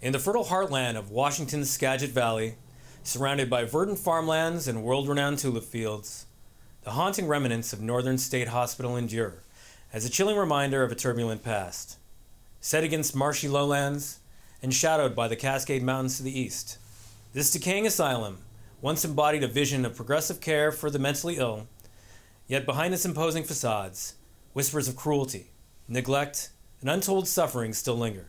In the fertile heartland of Washington's Skagit Valley, surrounded by verdant farmlands and world-renowned tulip fields, the haunting remnants of Northern State Hospital endure as a chilling reminder of a turbulent past. Set against marshy lowlands and shadowed by the Cascade Mountains to the east, this decaying asylum once embodied a vision of progressive care for the mentally ill, yet behind its imposing facades, whispers of cruelty, neglect, and untold suffering still linger.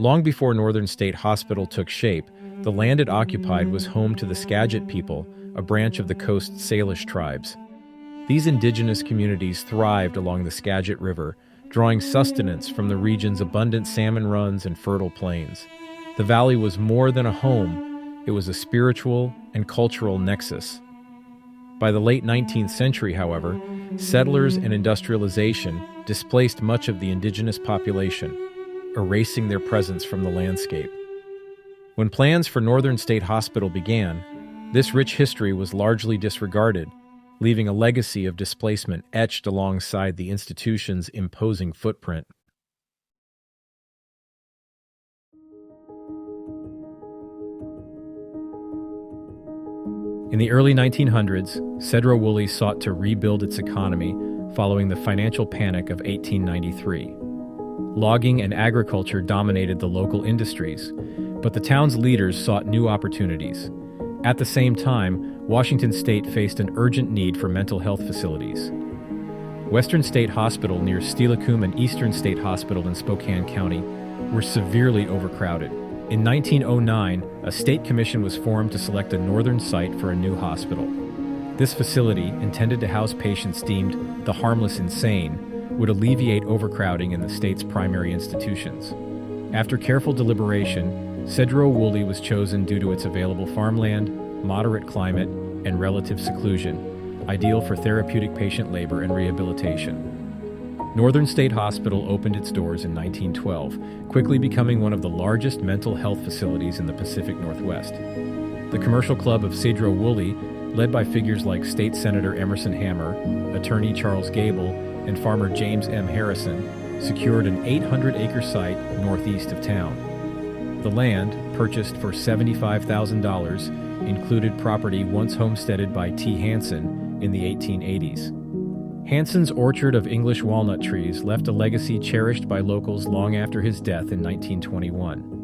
Long before Northern State Hospital took shape, the land it occupied was home to the Skagit people, a branch of the Coast Salish tribes. These indigenous communities thrived along the Skagit River, drawing sustenance from the region's abundant salmon runs and fertile plains. The valley was more than a home, it was a spiritual and cultural nexus. By the late 19th century, however, settlers and industrialization displaced much of the indigenous population, erasing their presence from the landscape. When plans for Northern State Hospital began, this rich history was largely disregarded, leaving a legacy of displacement etched alongside the institution's imposing footprint. In the early 1900s, Sedro-Woolley sought to rebuild its economy following the financial panic of 1893. Logging and agriculture dominated the local industries, but the town's leaders sought new opportunities. At the same time, Washington State faced an urgent need for mental health facilities. Western State Hospital near Steilacoom and Eastern State Hospital in Spokane County were severely overcrowded. In 1909, a state commission was formed to select a northern site for a new hospital. This facility, intended to house patients deemed the harmless insane, would alleviate overcrowding in the state's primary institutions. After careful deliberation, Sedro-Woolley was chosen due to its available farmland, moderate climate, and relative seclusion, ideal for therapeutic patient labor and rehabilitation. Northern State Hospital opened its doors in 1912, quickly becoming one of the largest mental health facilities in the Pacific Northwest. The commercial club of Sedro-Woolley, led by figures like State Senator Emerson Hammer, Attorney Charles Gable, and farmer James M. Harrison, secured an 800-acre site northeast of town. The land, purchased for $75,000, included property once homesteaded by T. Hansen in the 1880s. Hansen's orchard of English walnut trees left a legacy cherished by locals long after his death in 1921.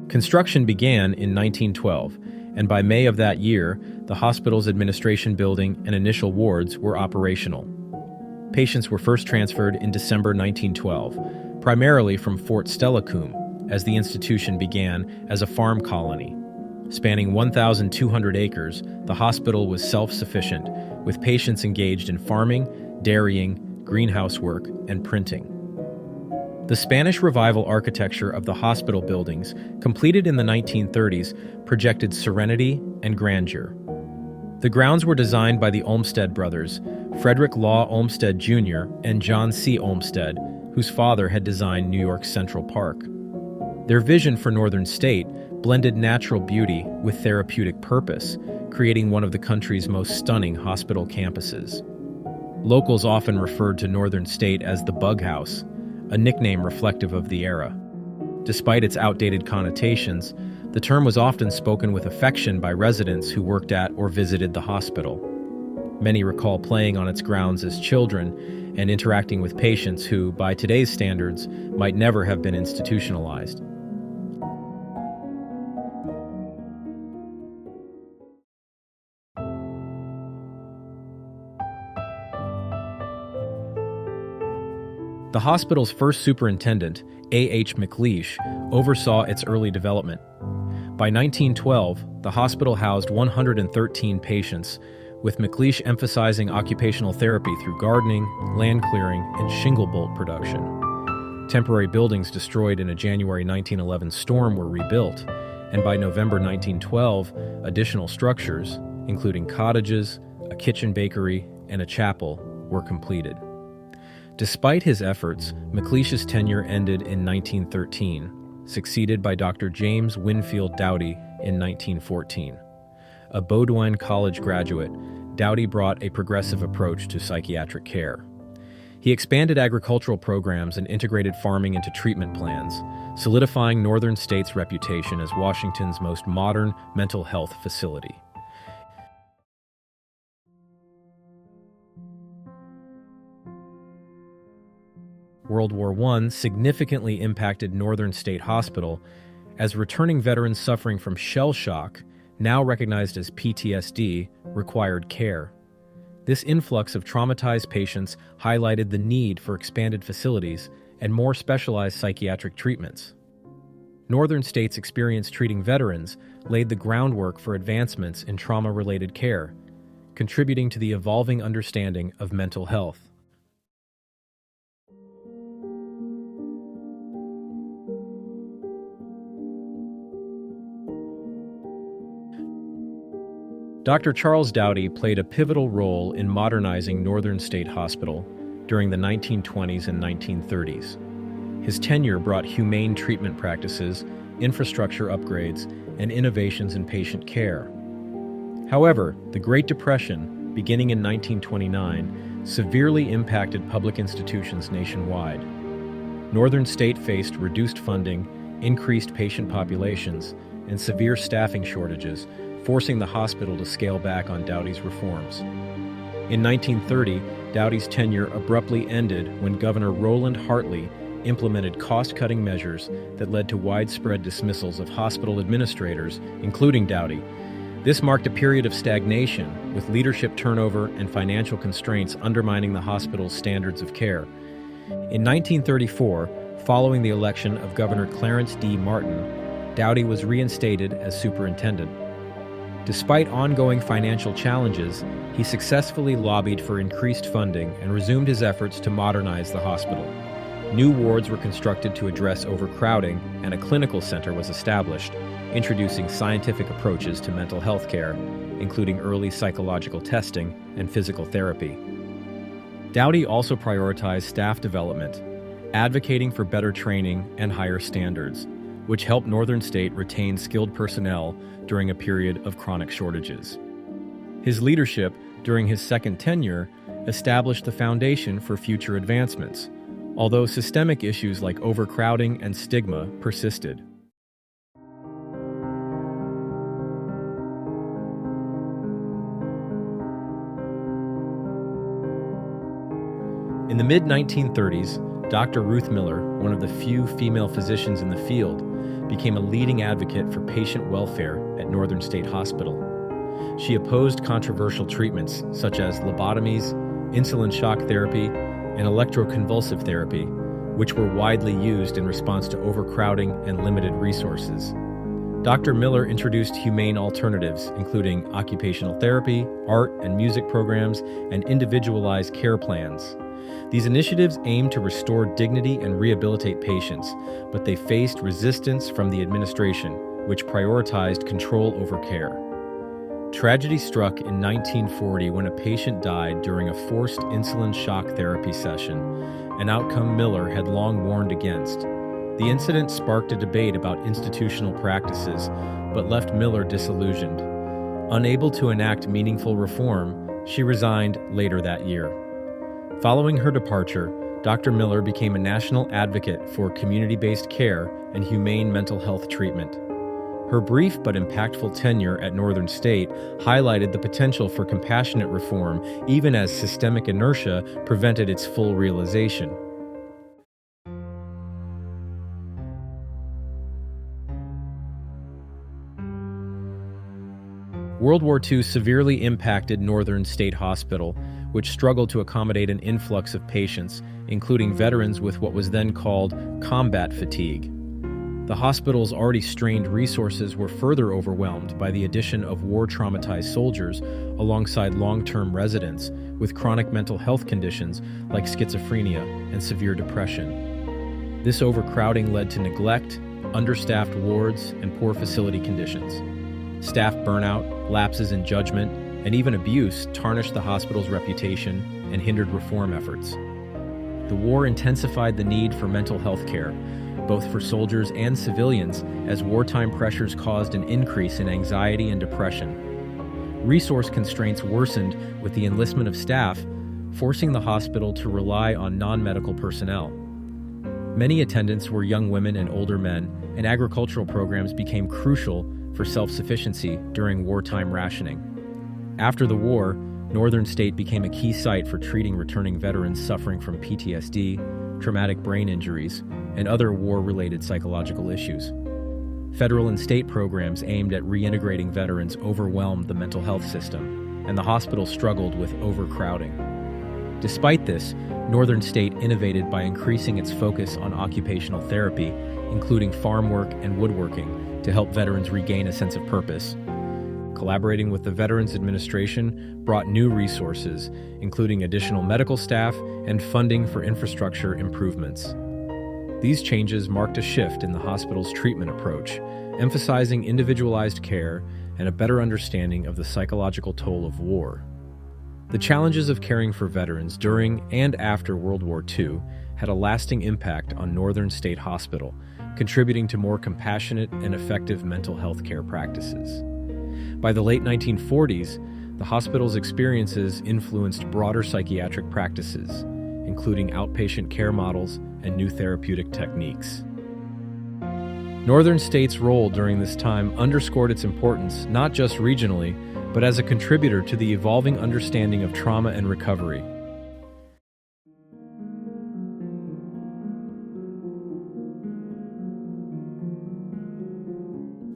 Construction began in 1912, and by May of that year, the hospital's administration building and initial wards were operational. Patients were first transferred in December 1912, primarily from Fort Steilacoom, as the institution began as a farm colony. Spanning 1,200 acres, the hospital was self-sufficient, with patients engaged in farming, dairying, greenhouse work, and printing. The Spanish Revival architecture of the hospital buildings, completed in the 1930s, projected serenity and grandeur. The grounds were designed by the Olmsted brothers, Frederick Law Olmsted Jr. and John C. Olmsted, whose father had designed New York's Central Park. Their vision for Northern State blended natural beauty with therapeutic purpose, creating one of the country's most stunning hospital campuses. Locals often referred to Northern State as the Bug House, a nickname reflective of the era. Despite its outdated connotations, the term was often spoken with affection by residents who worked at or visited the hospital. Many recall playing on its grounds as children and interacting with patients who, by today's standards, might never have been institutionalized. The hospital's first superintendent, A.H. McLeish, oversaw its early development. By 1912, the hospital housed 113 patients, with McLeish emphasizing occupational therapy through gardening, land clearing, and shingle bolt production. Temporary buildings destroyed in a January 1911 storm were rebuilt, and by November 1912, additional structures, including cottages, a kitchen bakery, and a chapel, were completed. Despite his efforts, McLeish's tenure ended in 1913, succeeded by Dr. James Winfield Doughty in 1914. A Bowdoin College graduate, Doughty brought a progressive approach to psychiatric care. He expanded agricultural programs and integrated farming into treatment plans, solidifying Northern State's reputation as Washington's most modern mental health facility. World War I significantly impacted Northern State Hospital as returning veterans suffering from shell shock, now recognized as PTSD, required care. This influx of traumatized patients highlighted the need for expanded facilities and more specialized psychiatric treatments. Northern State's experience treating veterans laid the groundwork for advancements in trauma-related care, contributing to the evolving understanding of mental health. Dr. Charles Doughty played a pivotal role in modernizing Northern State Hospital during the 1920s and 1930s. His tenure brought humane treatment practices, infrastructure upgrades, and innovations in patient care. However, the Great Depression, beginning in 1929, severely impacted public institutions nationwide. Northern State faced reduced funding, increased patient populations, and severe staffing shortages, forcing the hospital to scale back on Doughty's reforms. In 1930, Doughty's tenure abruptly ended when Governor Roland Hartley implemented cost-cutting measures that led to widespread dismissals of hospital administrators, including Doughty. This marked a period of stagnation, with leadership turnover and financial constraints undermining the hospital's standards of care. In 1934, following the election of Governor Clarence D. Martin, Doughty was reinstated as superintendent. Despite ongoing financial challenges, he successfully lobbied for increased funding and resumed his efforts to modernize the hospital. New wards were constructed to address overcrowding, and a clinical center was established, introducing scientific approaches to mental health care, including early psychological testing and physical therapy. Doughty also prioritized staff development, advocating for better training and higher standards, which helped Northern State retain skilled personnel during a period of chronic shortages. His leadership during his second tenure established the foundation for future advancements, although systemic issues like overcrowding and stigma persisted. In the mid-1930s, Dr. Ruth Miller, one of the few female physicians in the field, became a leading advocate for patient welfare at Northern State Hospital. She opposed controversial treatments such as lobotomies, insulin shock therapy, and electroconvulsive therapy, which were widely used in response to overcrowding and limited resources. Dr. Miller introduced humane alternatives, including occupational therapy, art and music programs, and individualized care plans. These initiatives aimed to restore dignity and rehabilitate patients, but they faced resistance from the administration, which prioritized control over care. Tragedy struck in 1940 when a patient died during a forced insulin shock therapy session, an outcome Miller had long warned against. The incident sparked a debate about institutional practices, but left Miller disillusioned. Unable to enact meaningful reform, she resigned later that year. Following her departure, Dr. Miller became a national advocate for community-based care and humane mental health treatment. Her brief but impactful tenure at Northern State highlighted the potential for compassionate reform, even as systemic inertia prevented its full realization. World War II severely impacted Northern State Hospital, which struggled to accommodate an influx of patients, including veterans with what was then called combat fatigue. The hospital's already strained resources were further overwhelmed by the addition of war-traumatized soldiers alongside long-term residents with chronic mental health conditions like schizophrenia and severe depression. This overcrowding led to neglect, understaffed wards, and poor facility conditions. Staff burnout, lapses in judgment, and even abuse tarnished the hospital's reputation and hindered reform efforts. The war intensified the need for mental health care, both for soldiers and civilians, as wartime pressures caused an increase in anxiety and depression. Resource constraints worsened with the enlistment of staff, forcing the hospital to rely on non-medical personnel. Many attendants were young women and older men, and agricultural programs became crucial for self-sufficiency during wartime rationing. After the war, Northern State became a key site for treating returning veterans suffering from PTSD, traumatic brain injuries, and other war-related psychological issues. Federal and state programs aimed at reintegrating veterans overwhelmed the mental health system, and the hospital struggled with overcrowding. Despite this, Northern State innovated by increasing its focus on occupational therapy, including farm work and woodworking, to help veterans regain a sense of purpose. Collaborating with the Veterans Administration brought new resources, including additional medical staff and funding for infrastructure improvements. These changes marked a shift in the hospital's treatment approach, emphasizing individualized care and a better understanding of the psychological toll of war. The challenges of caring for veterans during and after World War II had a lasting impact on Northern State Hospital, contributing to more compassionate and effective mental health care practices. By the late 1940s, the hospital's experiences influenced broader psychiatric practices, including outpatient care models and new therapeutic techniques. Northern State's role during this time underscored its importance not just regionally, but as a contributor to the evolving understanding of trauma and recovery.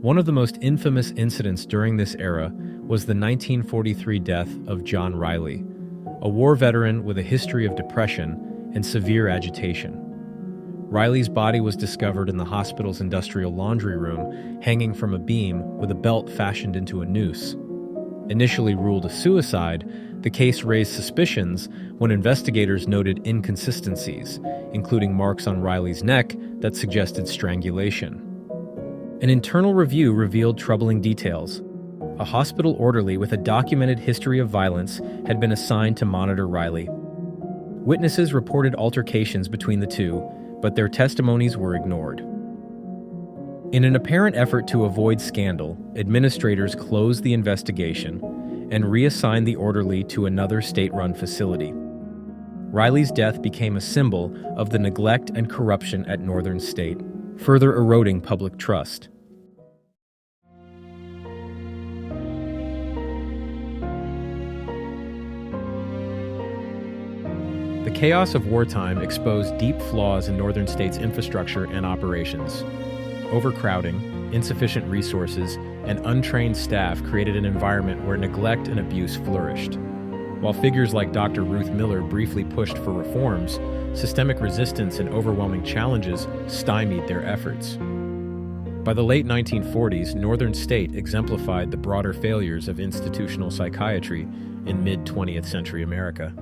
One of the most infamous incidents during this era was the 1943 death of John Riley, a war veteran with a history of depression and severe agitation. Riley's body was discovered in the hospital's industrial laundry room, hanging from a beam with a belt fashioned into a noose. Initially ruled a suicide, the case raised suspicions when investigators noted inconsistencies, including marks on Riley's neck that suggested strangulation. An internal review revealed troubling details. A hospital orderly with a documented history of violence had been assigned to monitor Riley. Witnesses reported altercations between the two, but their testimonies were ignored. In an apparent effort to avoid scandal, administrators closed the investigation and reassigned the orderly to another state-run facility. Riley's death became a symbol of the neglect and corruption at Northern State, further eroding public trust. The chaos of wartime exposed deep flaws in Northern State's infrastructure and operations. Overcrowding, insufficient resources, and untrained staff created an environment where neglect and abuse flourished. While figures like Dr. Ruth Miller briefly pushed for reforms, systemic resistance and overwhelming challenges stymied their efforts. By the late 1940s, Northern State exemplified the broader failures of institutional psychiatry in mid-20th century America.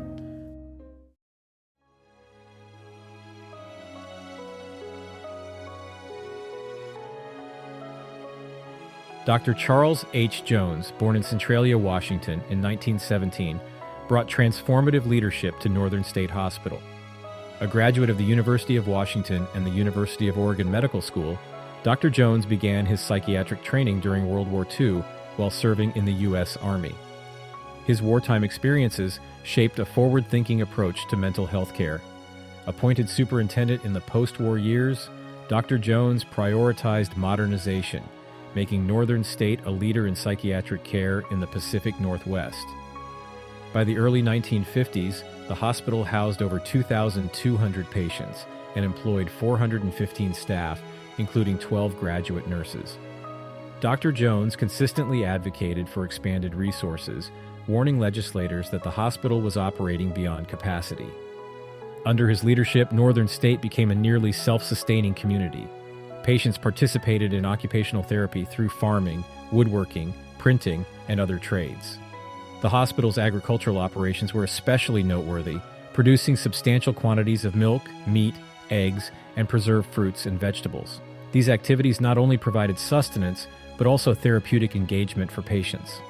Dr. Charles H. Jones, born in Centralia, Washington in 1917, brought transformative leadership to Northern State Hospital. A graduate of the University of Washington and the University of Oregon Medical School, Dr. Jones began his psychiatric training during World War II while serving in the U.S. Army. His wartime experiences shaped a forward-thinking approach to mental health care. Appointed superintendent in the post-war years, Dr. Jones prioritized modernization, making Northern State a leader in psychiatric care in the Pacific Northwest. By the early 1950s, the hospital housed over 2,200 patients and employed 415 staff, including 12 graduate nurses. Dr. Jones consistently advocated for expanded resources, warning legislators that the hospital was operating beyond capacity. Under his leadership, Northern State became a nearly self-sustaining community. Patients participated in occupational therapy through farming, woodworking, printing, and other trades. The hospital's agricultural operations were especially noteworthy, producing substantial quantities of milk, meat, eggs, and preserved fruits and vegetables. These activities not only provided sustenance, but also therapeutic engagement for patients.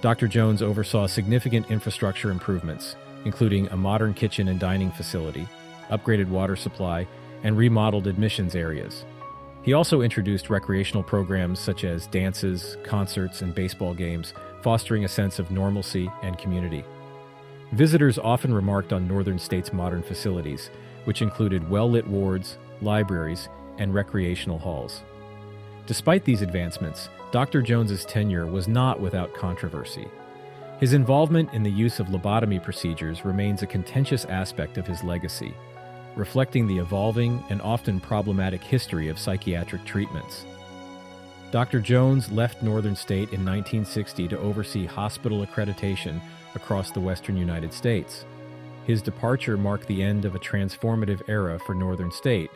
Dr. Jones oversaw significant infrastructure improvements, including a modern kitchen and dining facility, upgraded water supply, and remodeled admissions areas. He also introduced recreational programs such as dances, concerts, and baseball games, fostering a sense of normalcy and community. Visitors often remarked on Northern State's modern facilities, which included well-lit wards, libraries, and recreational halls. Despite these advancements, Dr. Jones's tenure was not without controversy. His involvement in the use of lobotomy procedures remains a contentious aspect of his legacy, reflecting the evolving and often problematic history of psychiatric treatments. Dr. Jones left Northern State in 1960 to oversee hospital accreditation across the western United States. His departure marked the end of a transformative era for Northern State,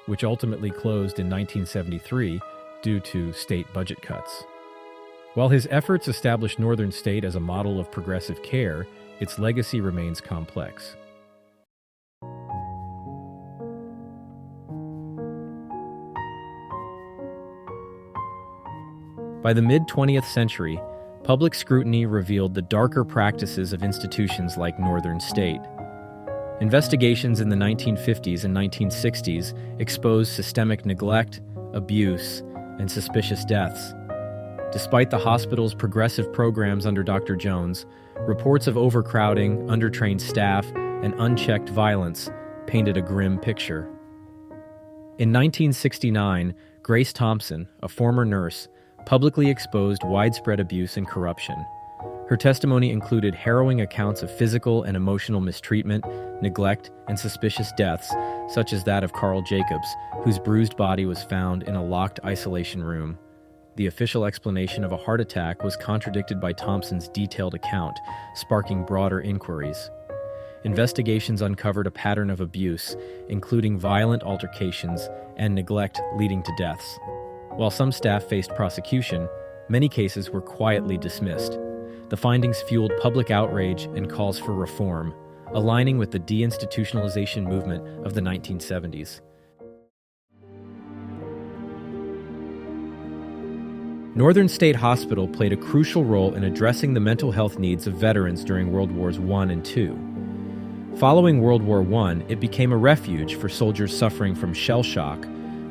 which ultimately closed in 1973 due to state budget cuts. While his efforts established Northern State as a model of progressive care, its legacy remains complex. By the mid-20th century, public scrutiny revealed the darker practices of institutions like Northern State. Investigations in the 1950s and 1960s exposed systemic neglect, abuse, and suspicious deaths. Despite the hospital's progressive programs under Dr. Jones, reports of overcrowding, undertrained staff, and unchecked violence painted a grim picture. In 1969, Grace Thompson, a former nurse, publicly exposed widespread abuse and corruption. Her testimony included harrowing accounts of physical and emotional mistreatment, neglect, and suspicious deaths, such as that of Carl Jacobs, whose bruised body was found in a locked isolation room. The official explanation of a heart attack was contradicted by Thompson's detailed account, sparking broader inquiries. Investigations uncovered a pattern of abuse, including violent altercations and neglect leading to deaths. While some staff faced prosecution, many cases were quietly dismissed. The findings fueled public outrage and calls for reform, aligning with the deinstitutionalization movement of the 1970s. Northern State Hospital played a crucial role in addressing the mental health needs of veterans during World Wars I and II. Following World War I, it became a refuge for soldiers suffering from shell shock,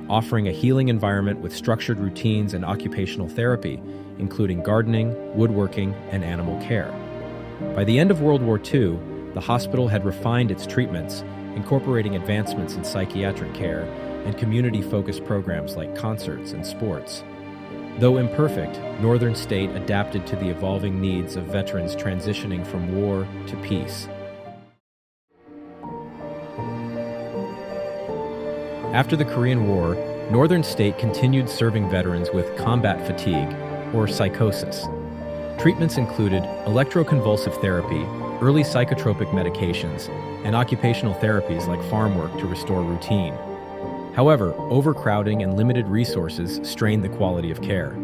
offering a healing environment with structured routines and occupational therapy, including gardening, woodworking, and animal care. By the end of World War II, the hospital had refined its treatments, incorporating advancements in psychiatric care and community-focused programs like concerts and sports. Though imperfect, Northern State adapted to the evolving needs of veterans transitioning from war to peace. After the Korean War, Northern State continued serving veterans with combat fatigue, or psychosis. Treatments included electroconvulsive therapy, early psychotropic medications, and occupational therapies like farm work to restore routine. However, overcrowding and limited resources strained the quality of care.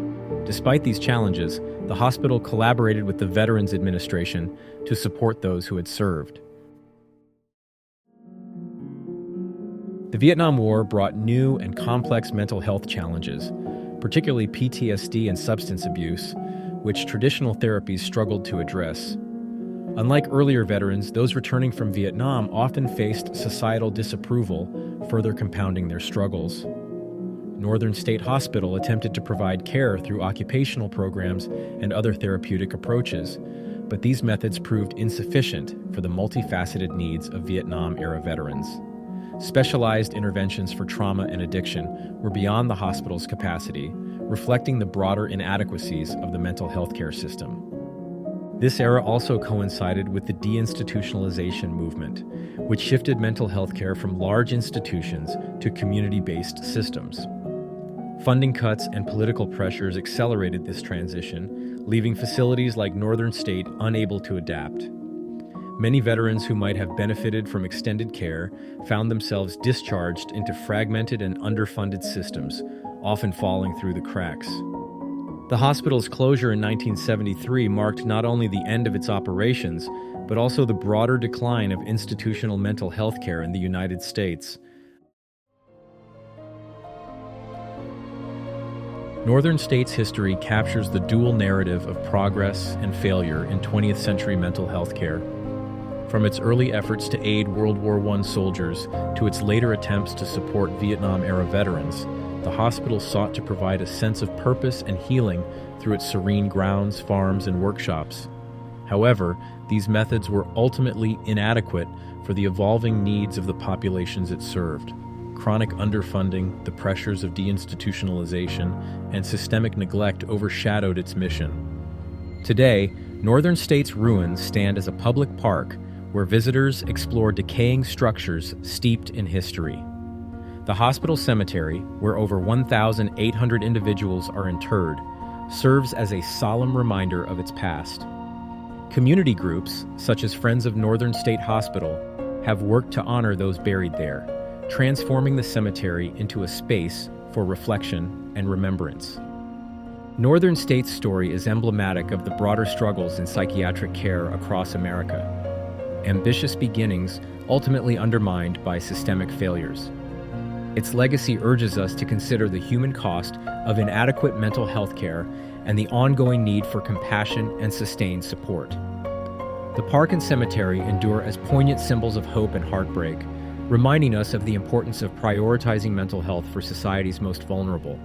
Despite these challenges, the hospital collaborated with the Veterans Administration to support those who had served. The Vietnam War brought new and complex mental health challenges, particularly PTSD and substance abuse, which traditional therapies struggled to address. Unlike earlier veterans, those returning from Vietnam often faced societal disapproval, further compounding their struggles. Northern State Hospital attempted to provide care through occupational programs and other therapeutic approaches, but these methods proved insufficient for the multifaceted needs of Vietnam-era veterans. Specialized interventions for trauma and addiction were beyond the hospital's capacity, reflecting the broader inadequacies of the mental health care system. This era also coincided with the deinstitutionalization movement, which shifted mental health care from large institutions to community-based systems. Funding cuts and political pressures accelerated this transition, leaving facilities like Northern State unable to adapt. Many veterans who might have benefited from extended care found themselves discharged into fragmented and underfunded systems, often falling through the cracks. The hospital's closure in 1973 marked not only the end of its operations, but also the broader decline of institutional mental health care in the United States. Northern State's history captures the dual narrative of progress and failure in 20th century mental health care. From its early efforts to aid World War I soldiers to its later attempts to support Vietnam-era veterans, the hospital sought to provide a sense of purpose and healing through its serene grounds, farms, and workshops. However, these methods were ultimately inadequate for the evolving needs of the populations it served. Chronic underfunding, the pressures of deinstitutionalization, and systemic neglect overshadowed its mission. Today, Northern State's ruins stand as a public park where visitors explore decaying structures steeped in history. The hospital cemetery, where over 1,800 individuals are interred, serves as a solemn reminder of its past. Community groups, such as Friends of Northern State Hospital, have worked to honor those buried there, transforming the cemetery into a space for reflection and remembrance. Northern State's story is emblematic of the broader struggles in psychiatric care across America. Ambitious beginnings ultimately undermined by systemic failures. Its legacy urges us to consider the human cost of inadequate mental health care and the ongoing need for compassion and sustained support. The park and cemetery endure as poignant symbols of hope and heartbreak, reminding us of the importance of prioritizing mental health for society's most vulnerable,